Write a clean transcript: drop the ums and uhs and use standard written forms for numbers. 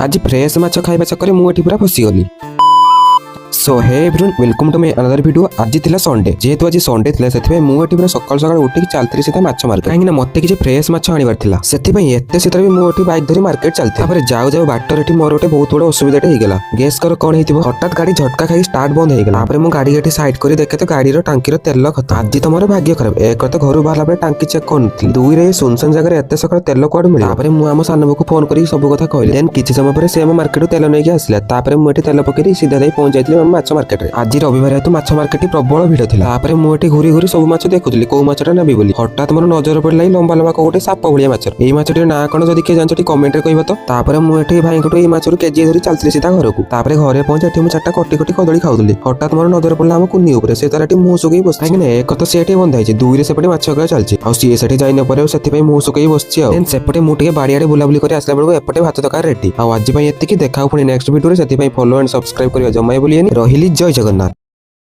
आज फ्रेश माछ खाइबा चक्कर में मुझे पूरा फसीगली। So hey everyone welcome to my another video. आज थिला संडे जेहेतु आज संडे थिला सेथिबे मु एठी पूरा सकाळ सकाळ उठिक चलथि सीधा माछ मार्केट काहेकि ना मते किछि फ्रेश माछ आनिबार थिला सेथिबे एते सेतर भी मु एठी बाइक धरी मार्केट चलथि तापर जाउ जाउ बाटर एठी मोर ओटे बहुत बड़ असुविधाटे हे गेला। गेस कर कोन हेतिबो हठात गाड़ी झटका खाई स्टार्ट बंद हे गेला तापर मु गाड़ी एठी साइड करी देखे तो गाड़ी रो टांकी रो तेल खतम। आज तमरो भाग्य खराब एक तो घरु बाहला बे टांकी चेक करनथि दुई रे सुनसन जगह एते सकाळ तेल कोड मिले तापर मु आम सानबो को फोन करी सब कथा कहले देन किछि समय पर से हम मार्केट तेल नै के आसला तापर मु एठी तेल पकेरी सीधा जाई पहुंच जाइतले माछ मार्केट रे। आज रविवार हेतु माछ मार्केट प्रबल भिड़ थिला तापर मु एठी घुरी घुरी सब माछ देखुथली को माछटा नेबी बोली हठात मोर नजर पड़ला लंबा लंबा कोटे साप भलिया माछ एई माछटी ना कोन जदी के जानछटी कमेंट रे कहबो तो। तापर मु एठी भाई कोटो एई माछरु केजी धरी चलथली सीधा घर को तापर घरे पहुंच एठी मु चारटा कटी कटी कदली खाउथली हठात मोर नजर पड़ला हम कुन्नी ऊपर से तारटी मुंह सुकई बसथाय कि एक तो सेठी बंधा हिचे दुई रे सेपटे माछ गया चलछि आ सी सेठी जाई न परे सेति पई मुंह सुकई बसछि आ देन सेपटे मु टिके बाड़ीआडे बुलाबुली करी आसला बेलको एपटे भात तकार रेडी आ आज पई एतिकी देखाउ पुनी नेक्स्ट वीडियो रे सेति पई फॉलो एंड सब्सक्राइब करियो जमाय बोलियनी रहिली। जय जगन्नाथ।